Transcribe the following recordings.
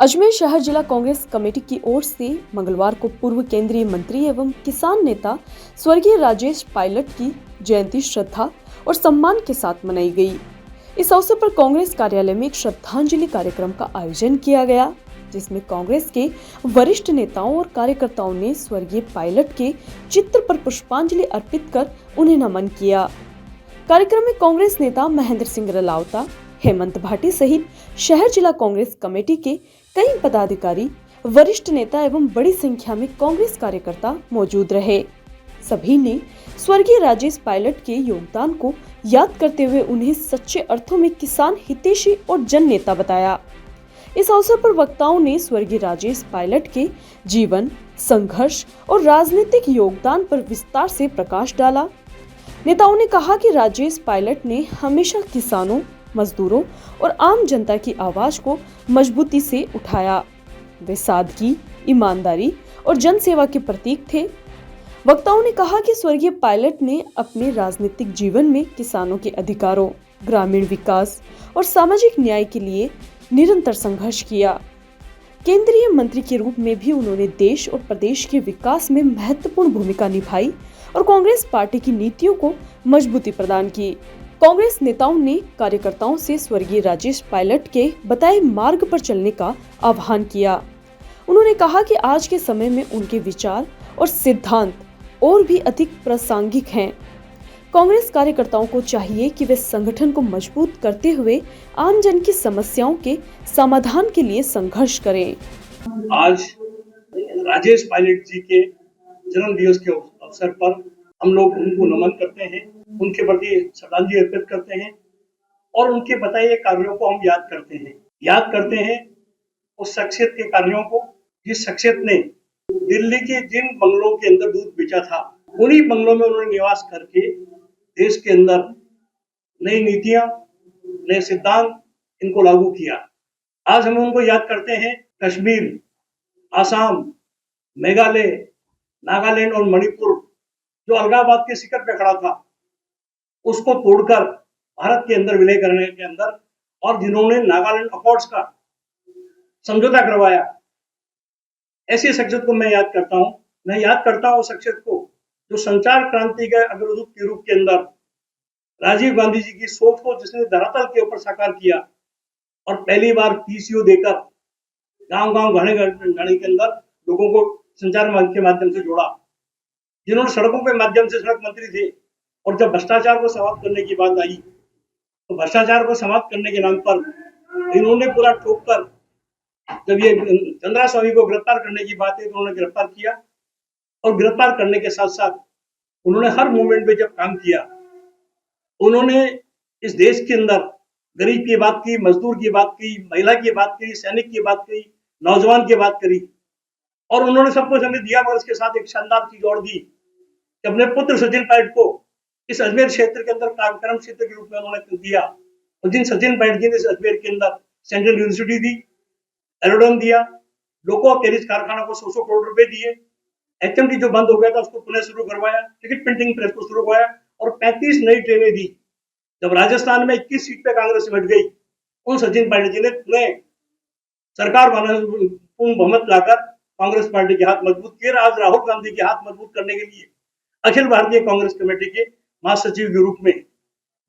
अजमेर शहर जिला कांग्रेस कमेटी की ओर से मंगलवार को पूर्व केंद्रीय मंत्री एवं किसान नेता स्वर्गीय राजेश पायलट की जयंती श्रद्धा और सम्मान के साथ मनाई गई। इस अवसर पर कांग्रेस कार्यालय में एक श्रद्धांजलि कार्यक्रम का आयोजन किया गया, जिसमें कांग्रेस के वरिष्ठ नेताओं और कार्यकर्ताओं ने स्वर्गीय पायलट के चित्र पर पुष्पांजलि अर्पित कर उन्हें नमन किया। कार्यक्रम में कांग्रेस नेता महेंद्र सिंह रलावता, हेमंत भाटी सहित शहर जिला कांग्रेस कमेटी के कई पदाधिकारी, वरिष्ठ नेता एवं बड़ी संख्या में कांग्रेस कार्यकर्ता मौजूद रहे। सभी ने स्वर्गीय राजेश पायलट के योगदान को याद करते हुए उन्हें सच्चे अर्थों में किसान हितैषी और जन नेता बताया। इस अवसर पर वक्ताओं ने स्वर्गीय राजेश पायलट के जीवन, संघर्ष और राजनीतिक योगदान पर विस्तार से प्रकाश डाला। नेताओं ने कहा कि राजेश पायलट ने हमेशा किसानों, मजदूरों और आम जनता की आवाज को मजबूती से उठाया। वे सादगी, ईमानदारी और जन सेवा के प्रतीक थे। वक्ताओं ने कहा कि स्वर्गीय पायलट ने अपने राजनीतिक जीवन में किसानों के अधिकारों, ग्रामीण विकास और सामाजिक न्याय के लिए निरंतर संघर्ष किया। केंद्रीय मंत्री के रूप में भी उन्होंने देश और प्रदेश के विकास में महत्वपूर्ण भूमिका निभाई और कांग्रेस पार्टी की नीतियों को मजबूती प्रदान की। कांग्रेस नेताओं ने कार्यकर्ताओं से स्वर्गीय राजेश पायलट के बताए मार्ग पर चलने का आह्वान किया। उन्होंने कहा कि आज के समय में उनके विचार और सिद्धांत और भी अधिक प्रासंगिक हैं। कांग्रेस कार्यकर्ताओं को चाहिए कि वे संगठन को मजबूत करते हुए आम जन की समस्याओं के समाधान के लिए संघर्ष करें। आज राजेश पायलट जी के जन्म दिवस के अवसर पर हम लोग उनको नमन करते हैं, उनके प्रति श्रद्धांजलि अर्पित करते हैं और उनके बताए कार्यों को हम याद करते हैं उस शख्सियत के कार्यों को, जिस शख्सियत ने दिल्ली के जिन बंगलों के अंदर दूध बेचा था, उन्हीं बंगलों में उन्होंने निवास करके देश के अंदर नई नीतियां, नए सिद्धांत इनको लागू किया। आज हम उनको याद करते हैं। कश्मीर, आसाम, मेघालय, नागालैंड और मणिपुर जो अलगाववाद के शिखर पे खड़ा था, उसको तोड़कर भारत के अंदर विलय करने के अंदर, और जिन्होंने नागालैंड अकॉर्ड्स का समझौता करवाया, ऐसी शख्सियत को मैं याद करता हूं। मैं याद करता हूं उस शख्सियत को जो संचार क्रांति के अग्रदूत के रूप के अंदर राजीव गांधी जी की सोच को जिसने धरातल के ऊपर साकार किया और पहली बार पीसीओ देकर गांव-गांव, घाणी के अंदर लोगों को संचार के माध्यम से जोड़ा, जिन्होंने सड़कों के माध्यम से सड़क मंत्री थे। और जब भ्रष्टाचार को समाप्त करने की बात आई, तो भ्रष्टाचार को समाप्त करने के नाम पर इन्होंने पूरा ठोक कर, जब ये चंद्रा स्वामी को गिरफ्तार करने की बात है, तो उन्होंने गिरफ्तार किया और गिरफ्तार करने के साथ साथ उन्होंने हर मूवमेंट में जब काम किया, उन्होंने इस देश के अंदर गरीब की बात की, मजदूर की बात की, महिला की बात की, सैनिक की बात की, नौजवान की बात करी और उन्होंने सब कुछ हमें दिया। मगर इसके साथ एक शानदार चीज और दी कि अपने पुत्र सचिन पायलट को इस अजमेर क्षेत्र के अंदर कार्यक्रम क्षेत्र के रूप में उन्होंने दिया। और जिन सचिन पायलट जी ने इस अजमेर के अंदर सेंट्रल यूनिवर्सिटी दी, एरोड्रम दिया, लोको कैरिज कारखाना को 100 करोड़ रुपए दिए, एचएमटी जो बंद हो गया था उसको पुनः शुरू करवाया, टिकट प्रिंटिंग प्रेस को शुरू करवाया और 35 नई ट्रेनें दी। जब राजस्थान में 21 सीट पे कांग्रेस सिमट गई, उन सचिन पायलट जी ने पुनः सरकार पूर्ण बहुमत लाकर कांग्रेस पार्टी के हाथ मजबूत किए। आज राहुल गांधी के हाथ मजबूत करने के लिए अखिल भारतीय कांग्रेस कमेटी के महासचिव के रूप में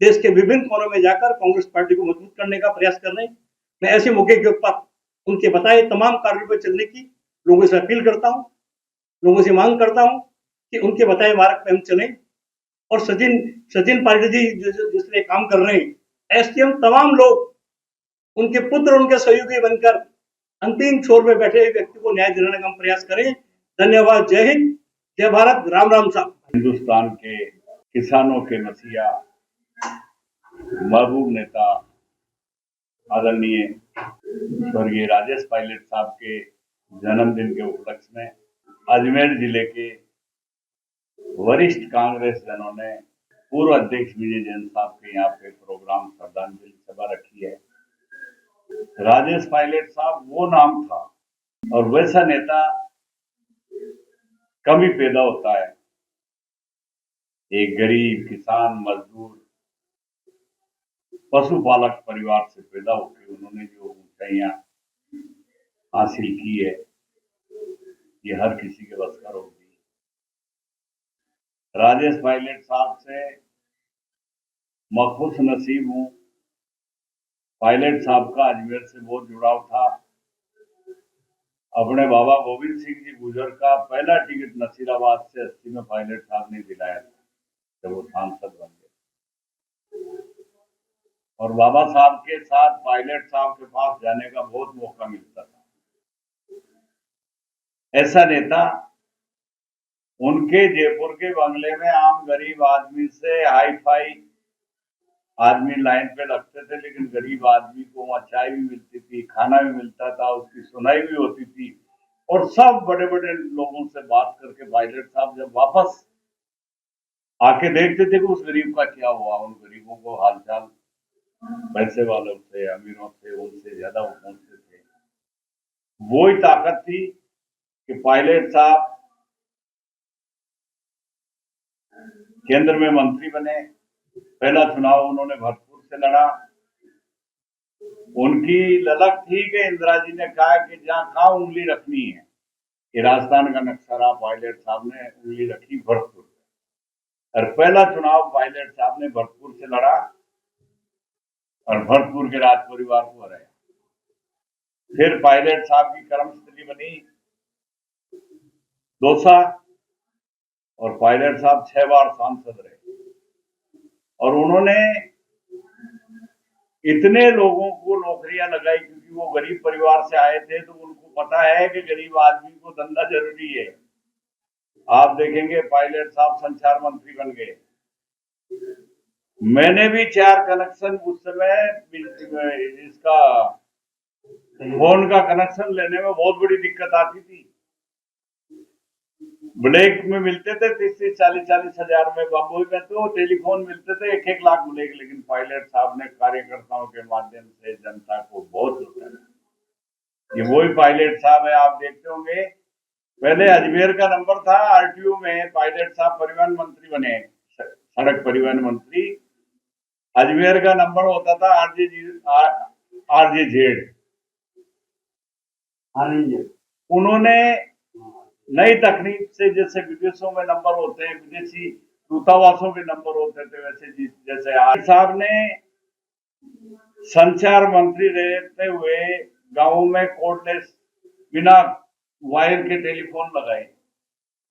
देश के विभिन्न कोनों में जाकर कांग्रेस पार्टी को मजबूत करने का प्रयास कर रहे हैं। मैं ऐसे मौके के ऊपर उनके बताए तमाम कार्यों पर चलने की लोगों से अपील करता हूं, लोगों से मांग करता हूं कि उनके बताए मार्ग पर हम चलें और सचिन पायलट जी जिसने काम कर रहे हैं, ऐसे हम तमाम लोग उनके पुत्र, उनके सहयोगी बनकर अंतिम छोर में बैठे व्यक्ति को न्याय दिलाने का हम प्रयास करें। धन्यवाद। जय हिंद, जय भारत, राम राम साहब। हिंदुस्तान के किसानों के मसीहा, महबूब नेता आदरणीय स्वर्गीय राजेश पायलट साहब के जन्मदिन के उपलक्ष्य में अजमेर जिले के वरिष्ठ कांग्रेस जनों ने पूर्व अध्यक्ष विजय जैन साहब के यहाँ पे प्रोग्राम श्रद्धांजलि सभा रखी है। राजेश पायलट साहब वो नाम था और वैसा नेता कभी पैदा होता है। एक गरीब किसान, मजदूर, पशुपालक परिवार से पैदा होकर उन्होंने जो ऊंचाइयां हासिल की है, ये हर किसी के बस का रोक नहीं। राजेश पायलट साहब से मैं खुश नसीब हूँ। पायलट साहब का अजमेर से बहुत जुड़ाव था। अपने बाबा गोविंद सिंह जी गुजर का पहला टिकट नसीराबाद से 80 में पायलट साहब ने दिलाया था जब वो सांसद बन गए। और बाबा साहब के साथ पायलट साहब के पास जाने का बहुत मौका मिलता था। ऐसा नेता, उनके जयपुर के बंगले में आम गरीब आदमी से हाई फाई आदमी लाइन पे लगते थे, लेकिन गरीब आदमी को वहां चाय भी मिलती थी, खाना भी मिलता था, उसकी सुनाई भी होती थी। और सब बड़े बड़े लोगों से बात करके पायलट साहब जब वापस आके देखते थे कि उस गरीब का क्या हुआ, उन गरीबों को हालचाल पैसे वालों से, अमीरों से, उनसे ज्यादा वो पहुंचते थे। वो ही ताकत थी कि पायलट साहब केंद्र में मंत्री बने। पहला चुनाव उन्होंने भरतपुर से लड़ा। उनकी ललक थी कि इंदिरा जी ने कहा कि कहाँ उंगली रखनी है, कि राजस्थान का नक्शा रहा, पायलट साहब ने उंगली रखी भरतपुर। और पहला चुनाव पायलट साहब ने भरतपुर से लड़ा और भरतपुर के राज परिवार को हराया। फिर पायलट साहब की कर्मस्थली बनी दौसा, और पायलट साहब 6 बार सांसद रहे। और उन्होंने इतने लोगों को नौकरियां लगाई, क्योंकि वो गरीब परिवार से आए थे, तो उनको पता है कि गरीब आदमी को धंधा जरूरी है। आप देखेंगे पायलट साहब संचार मंत्री बन गए। मैंने भी 4 कनेक्शन उस समय, इसका फोन का कनेक्शन लेने में बहुत बड़ी दिक्कत आती थी। ब्लैक में मिलते थे 30-40 हजार में, बम्बई में तो टेलीफोन मिलते थे 1-1 लाख ब्लैक। लेकिन पायलट साहब ने कार्यकर्ताओं के माध्यम से जनता को बहुत लुटाया। ये वही पायलट साहब है, आप देखते होंगे। पहले अजमेर का नंबर था आरटीओ में, पायलट साहब परिवहन मंत्री बने, सड़क परिवहन मंत्री। अजमेर का नंबर होता था RJZ। उन्होंने नई तकनीक से, जैसे विदेशों में नंबर होते हैं, विदेशी दूतावासों के नंबर होते थे, वैसे जैसे आज साहब ने संचार मंत्री रहते हुए गांवों में कोर्डलेस बिना वायर के टेलीफोन लगाए।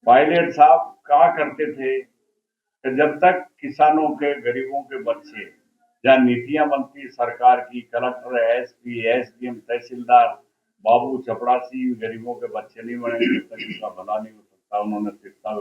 पायलट साहब कहा करते थे कि जब तक किसानों के, गरीबों के बच्चे, जहाँ नीतियां बनती सरकार की, कलेक्टर, SP, SDM, तहसीलदार, बाबू, चपड़ासी, गरीबों के बच्चे नहीं बनेंगे, तब तक इसका भला नहीं हो सकता। उन्होंने शिक्षा